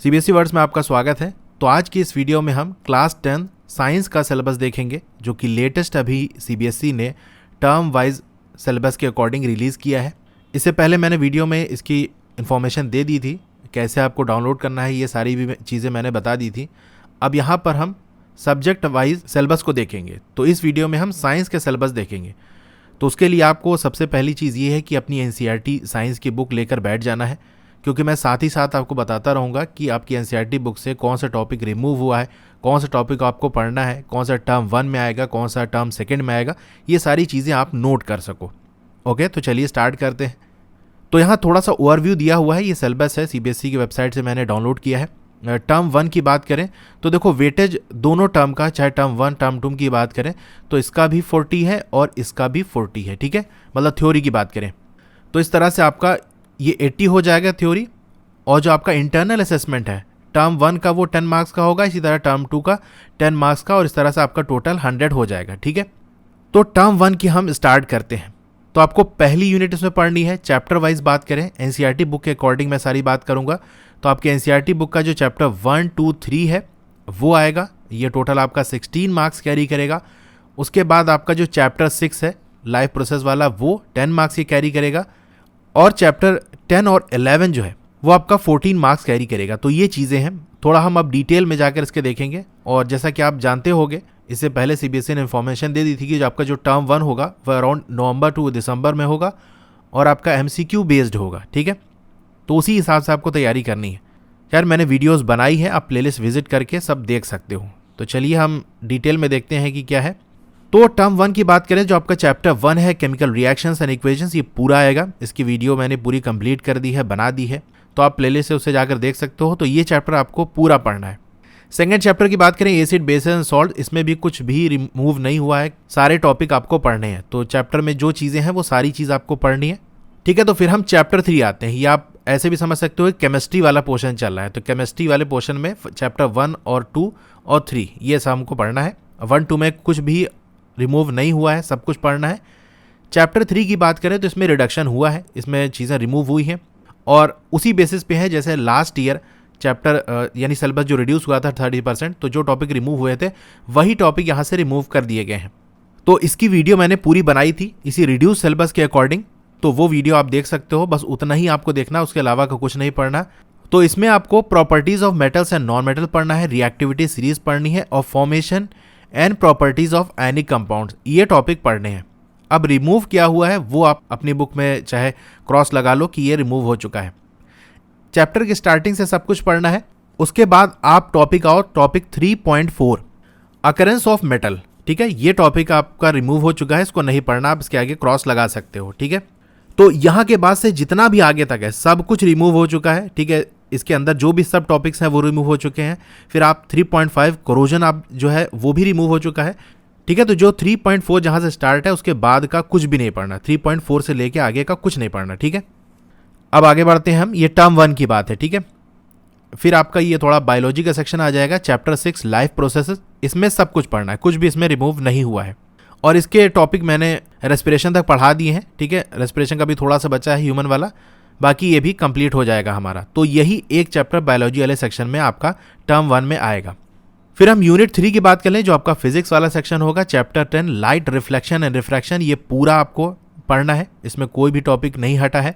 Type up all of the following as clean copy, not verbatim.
CBSE words में आपका स्वागत है। तो आज की इस वीडियो में हम क्लास 10 साइंस का सिलेबस देखेंगे, जो कि लेटेस्ट अभी सीबीएसई ने टर्म वाइज सिलेबस के अकॉर्डिंग रिलीज़ किया है। इससे पहले मैंने वीडियो में इसकी इन्फॉर्मेशन दे दी थी, कैसे आपको डाउनलोड करना है, ये सारी भी चीज़ें मैंने बता दी थी। अब यहाँ पर हम सब्जेक्ट वाइज सिलेबस को देखेंगे। तो इस वीडियो में हम साइंस के सिलेबस देखेंगे। तो उसके लिए आपको सबसे पहली चीज़ ये है कि अपनी एनसीईआरटी साइंस की बुक लेकर बैठ जाना है, क्योंकि मैं साथ ही साथ आपको बताता रहूँगा कि आपकी एनसीईआरटी बुक से कौन सा टॉपिक रिमूव हुआ है, कौन सा टॉपिक आपको पढ़ना है, कौन सा टर्म 1 में आएगा, कौन सा टर्म 2 में आएगा, ये सारी चीज़ें आप नोट कर सको। ओके, तो चलिए स्टार्ट करते हैं। तो यहाँ थोड़ा सा ओवरव्यू दिया हुआ है, ये सिलेबस है, सीबीएसई की वेबसाइट से मैंने डाउनलोड किया है। टर्म 1 की बात करें तो देखो वेटेज दोनों टर्म का, चाहे टर्म 1 टर्म 2 की बात करें तो इसका भी 40 है और इसका भी 40 है। ठीक है, मतलब थ्योरी की बात करें तो इस तरह से आपका ये 80 हो जाएगा थ्योरी, और जो आपका इंटरनल असेसमेंट है टर्म 1 का वो 10 मार्क्स का होगा, इसी तरह टर्म 2 का 10 मार्क्स का, और इस तरह से आपका टोटल 100 हो जाएगा। ठीक है, तो टर्म 1 की हम स्टार्ट करते हैं। तो आपको पहली यूनिट इसमें पढ़नी है। चैप्टर वाइज बात करें, एनसीईआरटी बुक के अकॉर्डिंग मैं सारी बात करूंगा। तो आपके एनसीईआरटी बुक का जो चैप्टर 1, 2, 3 है वो आएगा, ये टोटल आपका 16 मार्क्स कैरी करेगा। उसके बाद आपका जो चैप्टर 6 है लाइफ प्रोसेस वाला, वो 10 मार्क्स ही कैरी करेगा, और चैप्टर 10 और 11 जो है वो आपका 14 मार्क्स कैरी करेगा। तो ये चीज़ें हैं, थोड़ा हम अब डिटेल में जाकर इसके देखेंगे। और जैसा कि आप जानते होंगे, इससे पहले सीबीएसई ने इन्फॉर्मेशन दे दी थी कि जो आपका जो टर्म 1 होगा वह अराउंड नवंबर टू दिसंबर में होगा और आपका एमसीक्यू बेस्ड होगा। ठीक है, तो उसी हिसाब से आपको तैयारी करनी है। यार मैंने वीडियोस बनाई है, आप प्लेलिस्ट विजिट करके सब देख सकते हो। तो चलिए हम डिटेल में देखते हैं कि क्या है। तो टर्म 1 की बात करें, जो आपका चैप्टर 1 है केमिकल रिएक्शंस एंड इक्वेशंस, ये पूरा आएगा। इसकी वीडियो मैंने पूरी कंप्लीट कर दी है, बना दी है, तो आप प्लेलिस्ट से उससे जाकर देख सकते हो। तो ये चैप्टर आपको पूरा पढ़ना है। सेकेंड चैप्टर की बात करें, एसिड बेस एंड सॉल्ट, इसमें भी कुछ भी रिमूव नहीं हुआ है, सारे टॉपिक आपको पढ़ने हैं। तो चैप्टर में जो चीज़ें हैं वो सारी चीज़ आपको पढ़नी है। ठीक है, तो फिर हम चैप्टर 3 आते हैं। ये आप ऐसे भी समझ सकते हो, केमिस्ट्री वाला पोर्शन चल रहा है। तो केमिस्ट्री वाले पोर्शन में चैप्टर 1 और 2 और 3 ये सब हमको पढ़ना है। 1, 2 में कुछ भी रिमूव नहीं हुआ है, सब कुछ पढ़ना है। चैप्टर 3 की बात करें तो इसमें रिडक्शन हुआ है, इसमें चीज़ें रिमूव हुई हैं, और उसी बेसिस पे है जैसे लास्ट ईयर चैप्टर यानी सिलेबस जो रिड्यूस हुआ था 30%, तो जो टॉपिक रिमूव हुए थे वही टॉपिक यहाँ से रिमूव कर दिए गए हैं। तो इसकी वीडियो मैंने पूरी बनाई थी इसी रिड्यूस सिलेबस के अकॉर्डिंग, तो वो वीडियो आप देख सकते हो। बस उतना ही आपको देखना, उसके अलावा का कुछ नहीं पढ़ना। तो इसमें आपको properties of metals and non metal पढ़ना है, रिएक्टिविटी सीरीज पढ़नी है, और formation and properties of ionic compounds, ये टॉपिक पढ़ने हैं। अब रिमूव किया हुआ है वो आप अपनी बुक में चाहे क्रॉस लगा लो कि ये रिमूव हो चुका है। चैप्टर की स्टार्टिंग से सब कुछ पढ़ना है। उसके बाद आप टॉपिक आओ, टॉपिक 3.4 अकरेंस ऑफ मेटल। ठीक है, ये टॉपिक आपका रिमूव हो चुका है, इसको नहीं पढ़ना, आप इसके आगे क्रॉस लगा सकते हो। ठीक है, तो यहाँ के बाद से जितना भी आगे तक है सब कुछ रिमूव हो चुका है। ठीक है, इसके अंदर जो भी सब टॉपिक्स हैं वो रिमूव हो चुके हैं। फिर आप 3.5 कोरोजन आप जो है वो भी रिमूव हो चुका है। ठीक है, तो जो 3.4 जहाँ से स्टार्ट है उसके बाद का कुछ भी नहीं पढ़ना, 3.4 से लेके आगे का कुछ नहीं पढ़ना। ठीक है, अब आगे बढ़ते हैं हम, ये टर्म 1 की बात है। ठीक है, फिर आपका ये थोड़ा बायोलॉजी का सेक्शन आ जाएगा, चैप्टर 6 लाइफ प्रोसेसेस, इसमें सब कुछ पढ़ना है, कुछ भी इसमें रिमूव नहीं हुआ है। और इसके टॉपिक मैंने रेस्पिरेशन तक पढ़ा दिए हैं। ठीक है, रेस्पिरेशन का भी थोड़ा सा बचा है ह्यूमन वाला, बाकी ये भी कंप्लीट हो जाएगा हमारा। तो यही एक चैप्टर बायोलॉजी वाले सेक्शन में आपका टर्म 1 में आएगा। फिर हम यूनिट 3 की बात कर लें, जो आपका फिजिक्स वाला सेक्शन होगा, chapter 10 light reflection and refraction, ये पूरा आपको पढ़ना है, इसमें कोई भी टॉपिक नहीं हटा है।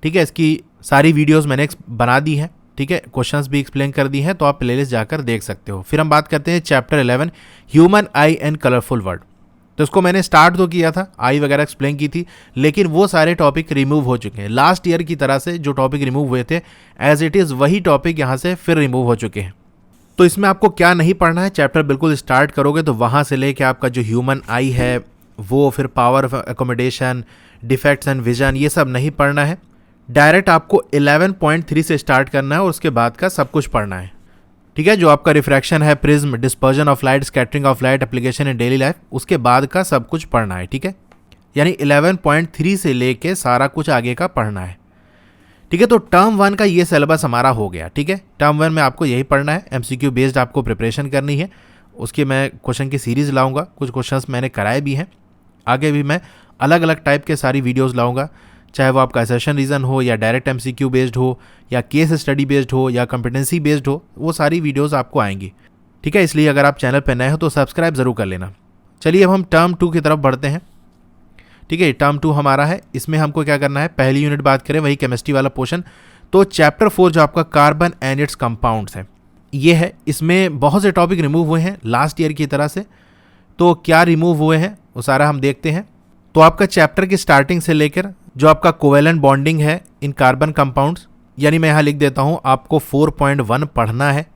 ठीक है, इसकी सारी वीडियोस मैंने बना दी हैं। ठीक है, क्वेश्चंस भी एक्सप्लेन कर दी हैं, तो आप प्लेलिस्ट जाकर देख सकते हो। फिर हम बात करते हैं chapter 11 human I and colourful word. तो इसको मैंने स्टार्ट तो किया था, आई वगैरह एक्सप्लेन की थी, लेकिन वो सारे टॉपिक रिमूव हो चुके हैं। लास्ट ईयर की तरह से जो टॉपिक रिमूव हुए थे एज इट इज़ वही टॉपिक यहाँ से फिर रिमूव हो चुके हैं। तो इसमें आपको क्या नहीं पढ़ना है, चैप्टर बिल्कुल स्टार्ट करोगे तो वहाँ से लेके आपका जो ह्यूमन आई है वो, फिर power of accommodation, defects and vision, ये सब नहीं पढ़ना है। डायरेक्ट आपको 11.3 से स्टार्ट करना है और उसके बाद का सब कुछ पढ़ना है। ठीक है, जो आपका रिफ्रैक्शन है, prism, dispersion of light, scattering of light, application in daily life, उसके बाद का सब कुछ पढ़ना है। ठीक है, यानी 11.3 से लेके सारा कुछ आगे का पढ़ना है। ठीक है, तो टर्म 1 का ये सिलेबस हमारा हो गया। ठीक है, टर्म 1 में आपको यही पढ़ना है, एमसीक्यू बेस्ड आपको प्रिपरेशन करनी है। उसके मैं क्वेश्चन की सीरीज़ लाऊंगा, कुछ क्वेश्चंस मैंने कराए भी हैं, आगे भी मैं अलग अलग टाइप के सारी वीडियोस लाऊंगा। चाहे वो आपका सेशन रीजन हो या डायरेक्ट एमसीक्यू बेस्ड हो या केस स्टडी बेस्ड हो या कॉम्पिटेंसी बेस्ड हो, वो सारी वीडियोस आपको आएंगी। ठीक है, इसलिए अगर आप चैनल पर नए हो तो सब्सक्राइब जरूर कर लेना। चलिए अब हम टर्म 2 की तरफ बढ़ते हैं। ठीक है, टर्म 2 हमारा है, इसमें हमको क्या करना है, पहली यूनिट बात करें वही केमिस्ट्री वाला पोर्शन, तो चैप्टर 4 जो आपका कार्बन एंड इट्स कंपाउंड्स है ये है। इसमें बहुत से टॉपिक रिमूव हुए हैं लास्ट ईयर की तरह से, तो क्या रिमूव हुए हैं वो सारा हम देखते हैं। तो आपका चैप्टर की स्टार्टिंग से लेकर जो आपका कोवेलेंट बॉन्डिंग है इन कार्बन कंपाउंड्स, यानी मैं यहाँ लिख देता हूँ आपको 4.1 पढ़ना है।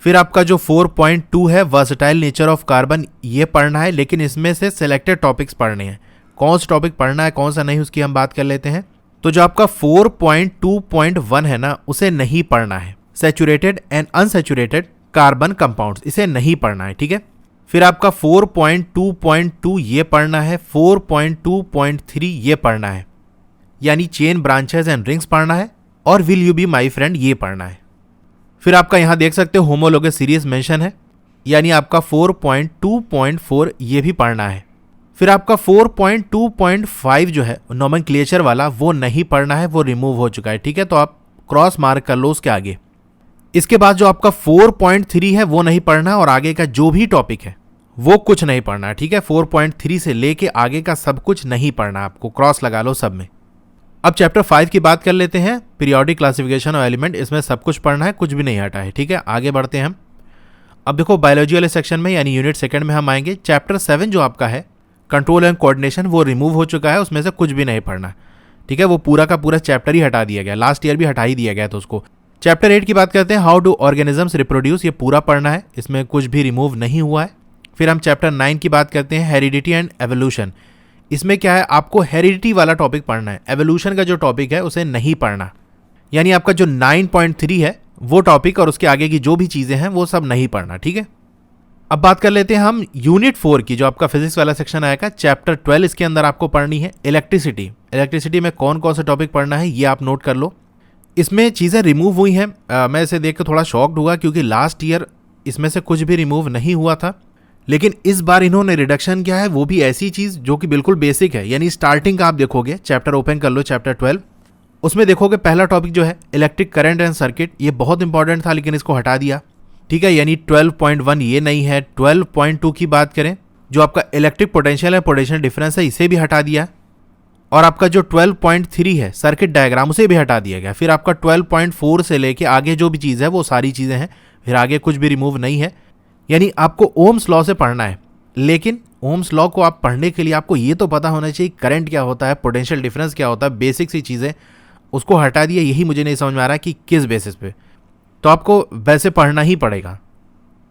फिर आपका जो 4.2 है वर्सेटाइल नेचर ऑफ कार्बन, ये पढ़ना है, लेकिन इसमें से सिलेक्टेड टॉपिक्स पढ़ने हैं। कौन सा टॉपिक पढ़ना है कौन सा नहीं उसकी हम बात कर लेते हैं। तो जो आपका 4.2.1 है ना, उसे नहीं पढ़ना है। Saturated and unsaturated carbon compounds, इसे नहीं पढ़ना है। ठीक है, फिर आपका 4.2.2 ये पढ़ना है, 4.2.3 ये पढ़ना है, यानी चेन ब्रांचेस एंड रिंग्स पढ़ना है, और will you be my friend ये पढ़ना है। फिर आपका यहाँ देख सकते हो होमोलोगस सीरीज मेंशन है, यानी आपका 4.2.4 ये भी पढ़ना है। फिर आपका 4.2.5 जो है नोमेनक्लेचर वाला, वो नहीं पढ़ना है, वो रिमूव हो चुका है। ठीक है, तो आप क्रॉस मार्क कर लो उसके आगे। इसके बाद जो आपका 4.3 है वो नहीं पढ़ना, और आगे का जो भी टॉपिक है वो कुछ नहीं पढ़ना है। ठीक है, 4.3 से लेके आगे का सब कुछ नहीं पढ़ना, आपको क्रॉस लगा लो सब में। अब चैप्टर 5 की बात कर लेते हैं, पीरियोडिक क्लासिफिकेशन ऑफ एलिमेंट, इसमें सब कुछ पढ़ना है, कुछ भी नहीं हटा है। ठीक है, आगे बढ़ते हैं हम। अब देखो बायोलॉजी वाले सेक्शन में यानी यूनिट 2 में हम आएंगे। चैप्टर 7 जो आपका है कंट्रोल एंड कोऑर्डिनेशन, वो रिमूव हो चुका है, उसमें से कुछ भी नहीं पढ़ना। ठीक है, वो पूरा का पूरा चैप्टर ही हटा दिया गया, लास्ट ईयर भी हटा ही दिया गया था उसको। चैप्टर 8 की बात करते हैं, हाउ डू ऑर्गेनिजम्स रिप्रोड्यूस, ये पूरा पढ़ना है, इसमें कुछ भी रिमूव नहीं हुआ है। फिर हम चैप्टर 9 की बात करते हैं, हेरिडिटी एंड एवोल्यूशन। इसमें क्या है, आपको हेरिडिटी वाला टॉपिक पढ़ना है, एवोल्यूशन का जो टॉपिक है उसे नहीं पढ़ना। यानी आपका जो 9.3 है वो टॉपिक और उसके आगे की जो भी चीज़ें हैं वो सब नहीं पढ़ना। ठीक है, अब बात कर लेते हैं हम यूनिट 4 की, जो आपका फिजिक्स वाला सेक्शन आएगा। चैप्टर 12 इसके अंदर आपको पढ़नी है इलेक्ट्रिसिटी। इलेक्ट्रिसिटी में कौन कौन सा टॉपिक पढ़ना है ये आप नोट कर लो। इसमें चीज़ें रिमूव हुई हैं, मैं इसे देख कर थोड़ा शॉक्ड हुआ, क्योंकि लास्ट ईयर इसमें से कुछ भी रिमूव नहीं हुआ था, लेकिन इस बार इन्होंने रिडक्शन किया है, वो भी ऐसी चीज़ जो कि बिल्कुल बेसिक है। यानी स्टार्टिंग का आप देखोगे, चैप्टर ओपन कर लो चैप्टर 12, उसमें देखोगे पहला टॉपिक जो है इलेक्ट्रिक करंट एंड सर्किट, ये बहुत इंपॉर्टेंट था लेकिन इसको हटा दिया। ठीक है, यानी 12.1 ये नहीं है। 12.2 की बात करें, जो आपका इलेक्ट्रिक पोटेंशियल है, पोटेंशियल डिफरेंस है, इसे भी हटा दिया। और आपका जो 12.3 है सर्किट डायग्राम, उसे भी हटा दिया गया। फिर आपका 12.4 से लेके आगे जो भी चीज़ है वो सारी चीज़ें हैं, फिर आगे कुछ भी रिमूव नहीं है। यानी आपको ओम्स लॉ से पढ़ना है, लेकिन ओम्स लॉ को आप पढ़ने के लिए आपको ये तो पता होना चाहिए करंट क्या होता है, पोटेंशियल डिफरेंस क्या होता है, बेसिक सी चीज़ें, उसको हटा दिया। यही मुझे नहीं समझ में आ रहा कि किस बेसिस पे, तो आपको वैसे पढ़ना ही पड़ेगा,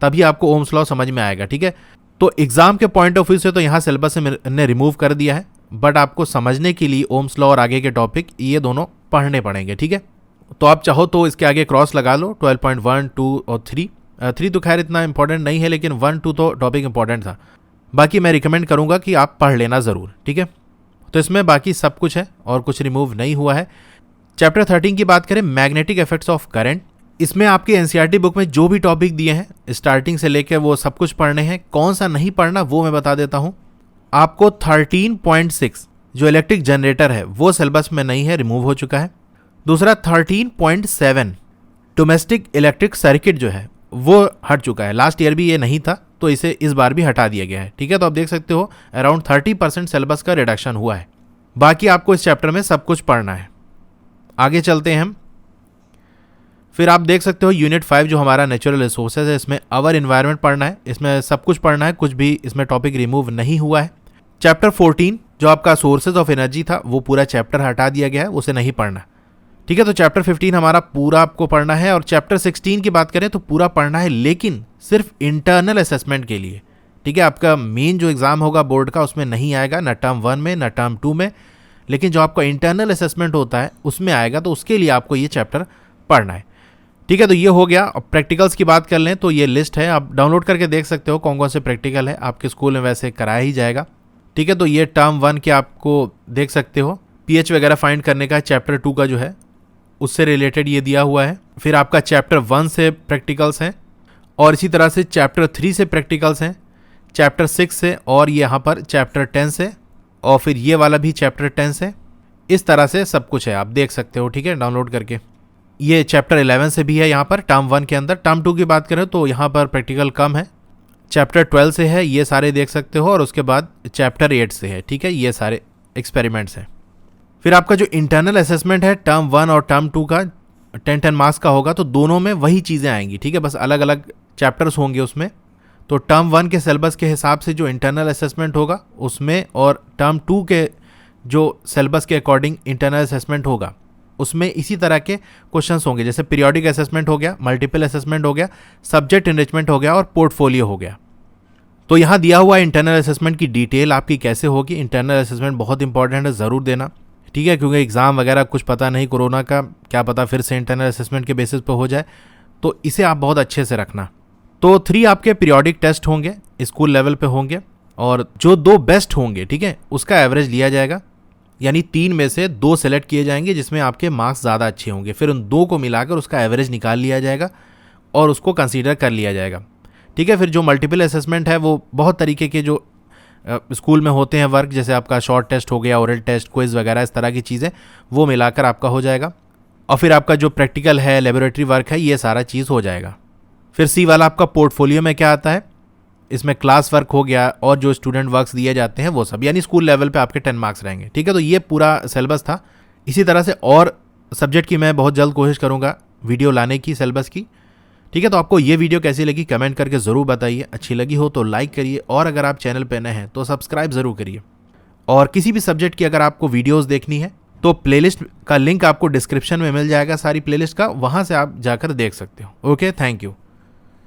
तभी आपको ओम्स लॉ समझ में आएगा। ठीक है, तो एग्जाम के पॉइंट ऑफ व्यू से तो यहाँ सिलेबस से मैंने रिमूव कर दिया है, बट आपको समझने के लिए ओम्स लॉ और आगे के टॉपिक ये दोनों पढ़ने पड़ेंगे। ठीक है, तो आप चाहो तो इसके आगे क्रॉस लगा लो 12.1, 2 और 3 तो खैर इतना इंपॉर्टेंट नहीं है, लेकिन 1, 2 तो टॉपिक इंपॉर्टेंट था। बाकी मैं रिकमेंड करूँगा कि आप पढ़ लेना ज़रूर। ठीक है, तो इसमें बाकी सब कुछ है और कुछ रिमूव नहीं हुआ है। चैप्टर 13 की बात करें, मैग्नेटिक इफेक्ट्स ऑफ करंट, इसमें आपके एनसीईआरटी बुक में जो भी टॉपिक दिए हैं स्टार्टिंग से लेकर वो सब कुछ पढ़ने हैं। कौन सा नहीं पढ़ना वो मैं बता देता हूँ। आपको 13.6 जो इलेक्ट्रिक जनरेटर है वो सिलेबस में नहीं है, रिमूव हो चुका है। दूसरा 13.7 डोमेस्टिक इलेक्ट्रिक सर्किट जो है वो हट चुका है, लास्ट ईयर भी ये नहीं था, तो इसे इस बार भी हटा दिया गया है। ठीक है, तो आप देख सकते हो अराउंड 30% सिलेबस का रिडक्शन हुआ है। बाकी आपको इस चैप्टर में सब कुछ पढ़ना है। आगे चलते हैं हम। फिर आप देख सकते हो यूनिट 5 जो हमारा नेचुरल रिसोर्सेज है, इसमें अवर इन्वायरमेंट पढ़ना है, इसमें सब कुछ पढ़ना है, कुछ भी इसमें टॉपिक रिमूव नहीं हुआ है। चैप्टर 14 जो आपका सोर्सेज ऑफ एनर्जी था वो पूरा चैप्टर हटा दिया गया है, उसे नहीं पढ़ना। ठीक है, तो चैप्टर 15 हमारा पूरा आपको पढ़ना है, और चैप्टर 16 की बात करें तो पूरा पढ़ना है, लेकिन सिर्फ इंटरनल असेसमेंट के लिए। ठीक है, आपका मेन जो एग्जाम होगा बोर्ड का उसमें नहीं आएगा, न टर्म 1 में न टर्म 2 में, लेकिन जो आपका इंटरनल असेसमेंट होता है उसमें आएगा, तो उसके लिए आपको ये चैप्टर पढ़ना है। ठीक है, तो ये हो गया। अब प्रैक्टिकल्स की बात कर लें तो ये लिस्ट है, आप डाउनलोड करके देख सकते हो कौन कौन से प्रैक्टिकल है, आपके स्कूल में वैसे कराया ही जाएगा। ठीक है, तो ये टर्म 1 के आपको देख सकते हो, पीएच वगैरह फाइंड करने का चैप्टर 2 का जो है उससे रिलेटेड ये दिया हुआ है। फिर आपका चैप्टर 1 से प्रैक्टिकल्स हैं, और इसी तरह से चैप्टर 3 से प्रैक्टिकल्स हैं, चैप्टर 6 से, और यहाँ पर चैप्टर 10 से, और फिर ये वाला भी चैप्टर 10 से, इस तरह से सब कुछ है, आप देख सकते हो, ठीक है, डाउनलोड करके। ये चैप्टर 11 से भी है यहाँ पर टर्म 1 के अंदर। टर्म 2 की बात करें तो यहाँ पर प्रैक्टिकल कम है। चैप्टर 12 से है, ये सारे देख सकते हो, और उसके बाद चैप्टर 8 से है, ठीक है, ये सारे एक्सपेरिमेंट्स हैं। फिर आपका जो इंटरनल असेसमेंट है टर्म 1 और टर्म 2 का 10 मार्क्स का होगा, तो दोनों में वही चीज़ें आएंगी, ठीक है, बस अलग अलग चैप्टर्स होंगे उसमें। तो टर्म 1 के सिलेबस के हिसाब से जो इंटरनल असेसमेंट होगा उसमें, और टर्म 2 के जो सिलेबस के अकॉर्डिंग इंटरनल असेसमेंट होगा उसमें इसी तरह के क्वेश्चंस होंगे, जैसे पीरियोडिक असेसमेंट हो गया, मल्टीपल असेसमेंट हो गया, सब्जेक्ट इनरिचमेंट हो गया और पोर्टफोलियो हो गया। तो यहाँ दिया हुआ इंटरनल असेसमेंट की डिटेल आपकी कैसे होगी। इंटरनल असेसमेंट बहुत इंपॉर्टेंट है, ज़रूर देना, ठीक है, क्योंकि एग्ज़ाम वगैरह कुछ पता नहीं, कोरोना का क्या पता फिर से इंटरनल असेसमेंट के बेसिस पर हो जाए, तो इसे आप बहुत अच्छे से रखना। तो 3 आपके पीरियोडिक टेस्ट होंगे, स्कूल लेवल पे होंगे, और जो 2 बेस्ट होंगे, ठीक है, उसका एवरेज लिया जाएगा, यानी 3 में से 2 सेलेक्ट किए जाएंगे जिसमें आपके मार्क्स ज़्यादा अच्छे होंगे, फिर उन 2 को मिलाकर उसका एवरेज निकाल लिया जाएगा और उसको कंसीडर कर लिया जाएगा, ठीक है। फिर जो मल्टीपल असेसमेंट है वो बहुत तरीके के जो स्कूल में होते हैं वर्क, जैसे आपका शॉर्ट टेस्ट हो गया, ओरल टेस्ट, क्विज वगैरह, इस तरह की चीज़ें, वो मिलाकर आपका हो जाएगा। और फिर आपका जो प्रैक्टिकल है, लेबोरेटरी वर्क है, ये सारा चीज़ हो जाएगा। फिर सी वाला आपका पोर्टफोलियो में क्या आता है, इसमें क्लास वर्क हो गया और जो स्टूडेंट वर्क्स दिए जाते हैं वो सब, यानी स्कूल लेवल पे आपके 10 मार्क्स रहेंगे, ठीक है। तो ये पूरा सिलेबस था। इसी तरह से और सब्जेक्ट की मैं बहुत जल्द कोशिश करूँगा वीडियो लाने की, सिलेबस की, ठीक है। तो आपको ये वीडियो कैसी लगी कमेंट करके ज़रूर बताइए, अच्छी लगी हो तो लाइक करिए, और अगर आप चैनल पर नए हैं तो सब्सक्राइब ज़रूर करिए। और किसी भी सब्जेक्ट की अगर आपको वीडियोज़ देखनी है तो प्लेलिस्ट का लिंक आपको डिस्क्रिप्शन में मिल जाएगा, सारी प्लेलिस्ट का, वहाँ से आप जाकर देख सकते हो। Okay, thank you.